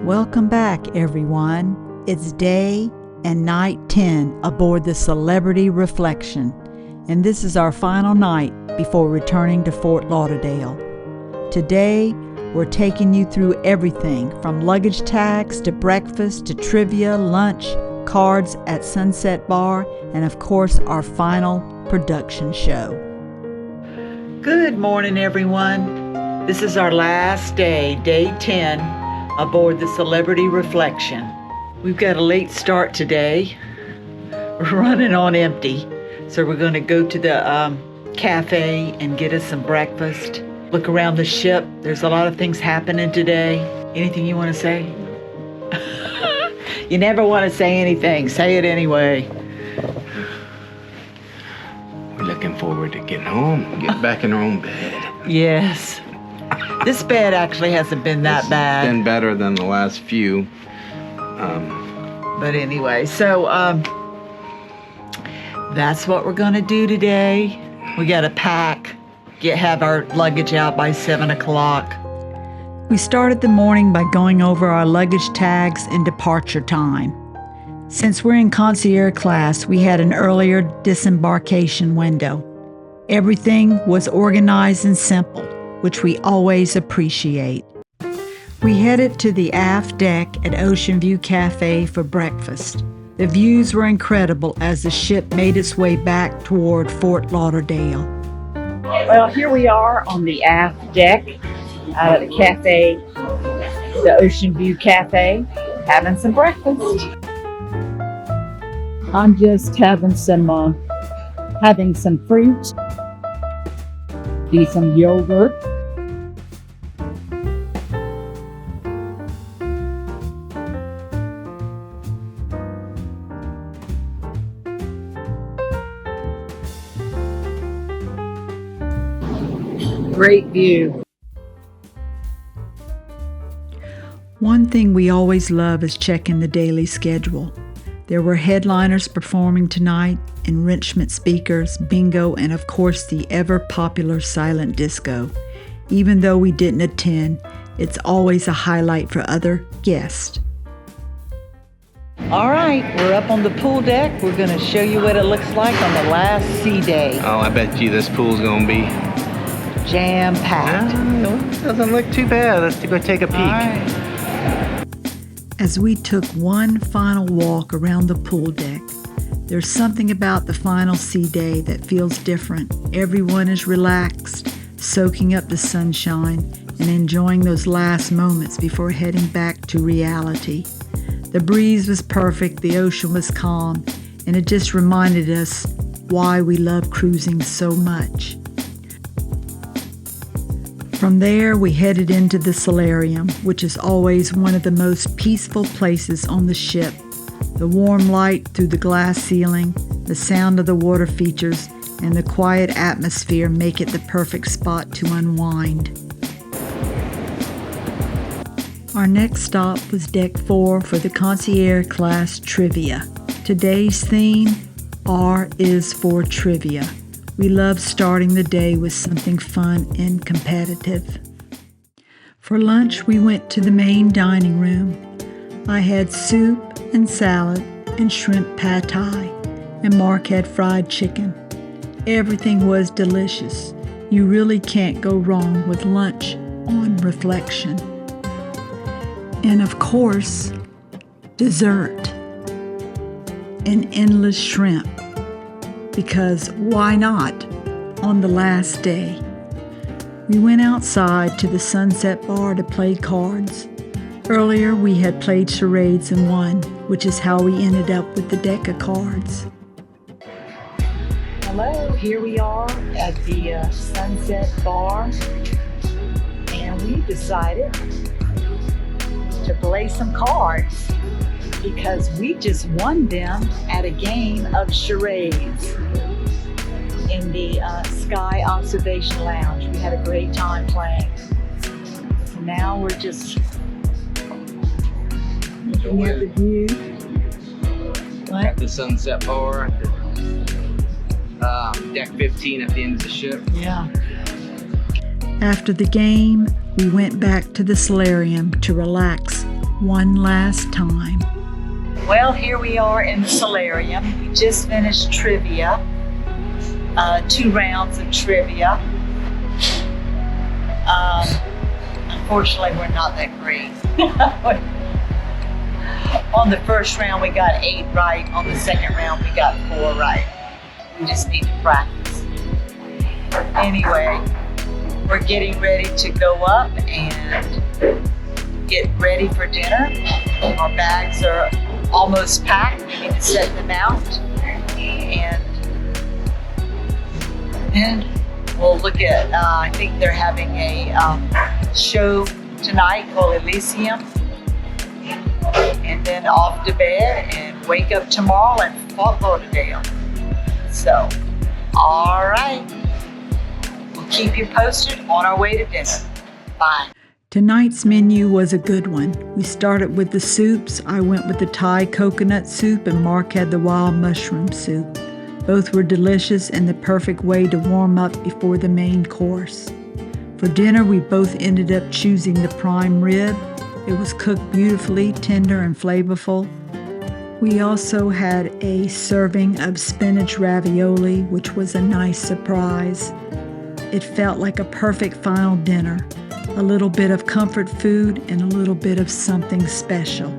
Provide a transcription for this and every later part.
Welcome back, everyone. It's day and night 10 aboard the Celebrity Reflection, and this is our final night before returning to Fort Lauderdale. Today, we're taking you through everything from luggage tags to breakfast to trivia, lunch, cards at Sunset Bar, and of course, our final production show. Good morning, everyone. This is our last day, day 10, aboard the Celebrity Reflection. We've got a late start today. We're running on empty. So we're going to go to the cafe and get us some breakfast. Look around the ship. There's a lot of things happening today. Anything you want to say? You never want to say anything. Say it anyway. We're looking forward to getting home, getting back in our own bed. Yes. This bed actually hasn't been that bad. It's been better than the last few. But anyway, so that's what we're going to do today. We got to pack, have our luggage out by 7 o'clock. We started the morning by going over our luggage tags and departure time. Since we're in concierge class, we had an earlier disembarkation window. Everything was organized and simple, which we always appreciate. We headed to the aft deck at Ocean View Cafe for breakfast. The views were incredible as the ship made its way back toward Fort Lauderdale. Well, here we are on the aft deck at the cafe, the Ocean View Cafe, having some breakfast. I'm just having some fruit, do some yogurt. Great view. One thing we always love is checking the daily schedule. There were headliners performing tonight, enrichment speakers, bingo, and of course the ever-popular silent disco. Even though we didn't attend, it's always a highlight for other guests. All right, we're up on the pool deck. We're going to show you what it looks like on the last sea day. Oh, I bet you this pool's gonna be Jam-packed. Doesn't look too bad. Let's go take a peek. All right. As we took one final walk around the pool deck, there's something about the final sea day that feels different. Everyone is relaxed, soaking up the sunshine, and enjoying those last moments before heading back to reality. The breeze was perfect, the ocean was calm, and it just reminded us why we love cruising so much. From there, we headed into the Solarium, which is always one of the most peaceful places on the ship. The warm light through the glass ceiling, the sound of the water features, and the quiet atmosphere make it the perfect spot to unwind. Our next stop was Deck 4 for the concierge class trivia. Today's theme, R is for trivia. We love starting the day with something fun and competitive. For lunch, we went to the main dining room. I had soup and salad and shrimp pad thai, and Mark had fried chicken. Everything was delicious. You really can't go wrong with lunch on reflection. And of course, dessert. An endless shrimp. Because why not on the last day? We went outside to the Sunset Bar to play cards. Earlier we had played charades and won, which is how we ended up with the deck of cards. Hello, here we are at the Sunset Bar, and we decided to play some cards because we just won them at a game of charades in the Sky Observation Lounge. We had a great time playing. So now we're just looking at the view. At the Sunset Bar, deck 15 at the end of the ship. Yeah. After the game, we went back to the Solarium to relax one last time. Well, here we are in the Solarium. We just finished trivia, 2 rounds of trivia. Unfortunately, we're not that great. On the first round, we got 8 right. On the second round, we got 4 right. We just need to practice. Anyway, we're getting ready to go up and get ready for dinner. Our bags are almost packed. We need to set them out. And then we'll look at, I think they're having a show tonight called Elysium. And then off to bed and wake up tomorrow in Fort Lauderdale. So, all right. We'll keep you posted on our way to dinner. Bye. Tonight's menu was a good one. We started with the soups. I went with the Thai coconut soup and Mark had the wild mushroom soup. Both were delicious and the perfect way to warm up before the main course. For dinner, we both ended up choosing the prime rib. It was cooked beautifully, tender and flavorful. We also had a serving of spinach ravioli, which was a nice surprise. It felt like a perfect final dinner. A little bit of comfort food and a little bit of something special.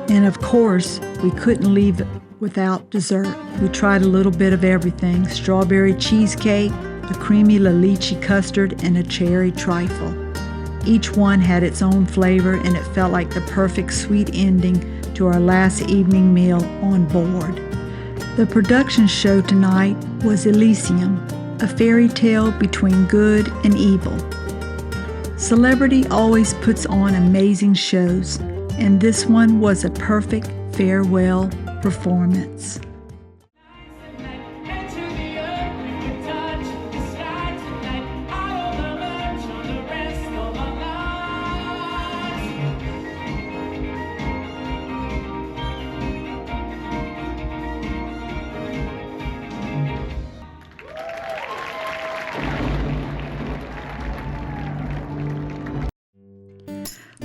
And of course, we couldn't leave it without dessert. We tried a little bit of everything: strawberry cheesecake, a creamy la lychee custard, and a cherry trifle. Each one had its own flavor, and it felt like the perfect sweet ending to our last evening meal on board. The production show tonight was Elysium, a fairy tale between good and evil. Celebrity always puts on amazing shows, and this one was a perfect farewell performance.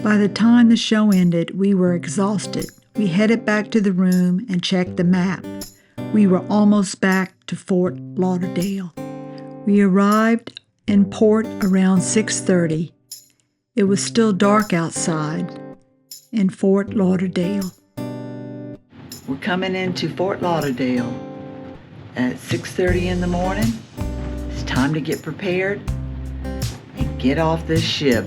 By the time the show ended, we were exhausted. We headed back to the room and checked the map. We were almost back to Fort Lauderdale. We arrived in port around 6:30. It was still dark outside in Fort Lauderdale. We're coming into Fort Lauderdale at 6:30 in the morning. It's time to get prepared and get off this ship.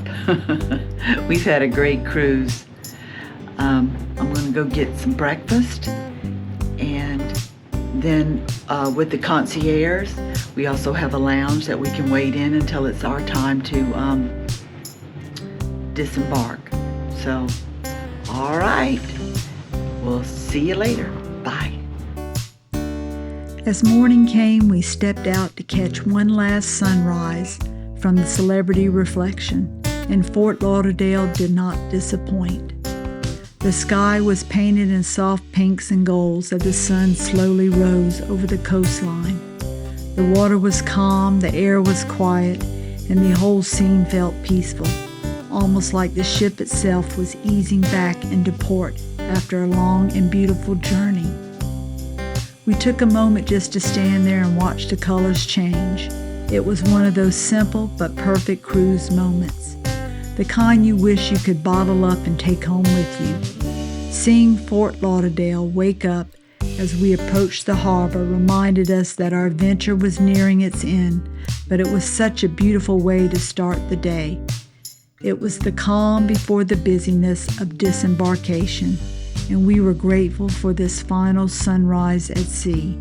We've had a great cruise. I'm going to go get some breakfast, and then with the concierge, we also have a lounge that we can wait in until it's our time to disembark. So, all right, we'll see you later. Bye. As morning came, we stepped out to catch one last sunrise from the celebrity reflection, and Fort Lauderdale did not disappoint. The sky was painted in soft pinks and golds as the sun slowly rose over the coastline. The water was calm, the air was quiet, and the whole scene felt peaceful, almost like the ship itself was easing back into port after a long and beautiful journey. We took a moment just to stand there and watch the colors change. It was one of those simple but perfect cruise moments, the kind you wish you could bottle up and take home with you. Seeing Fort Lauderdale wake up as we approached the harbor reminded us that our adventure was nearing its end, but it was such a beautiful way to start the day. It was the calm before the busyness of disembarkation, and we were grateful for this final sunrise at sea.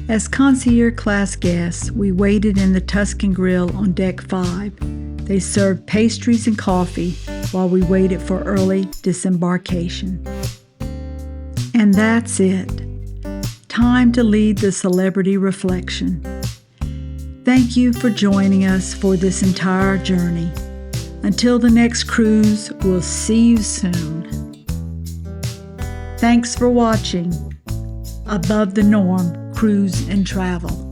As concierge class guests, we waited in the Tuscan Grill on Deck 5. They served pastries and coffee while we waited for early disembarkation. And that's it. Time to lead the celebrity reflection. Thank you for joining us for this entire journey. Until the next cruise, we'll see you soon. Thanks for watching Above the Norm Cruise and Travel.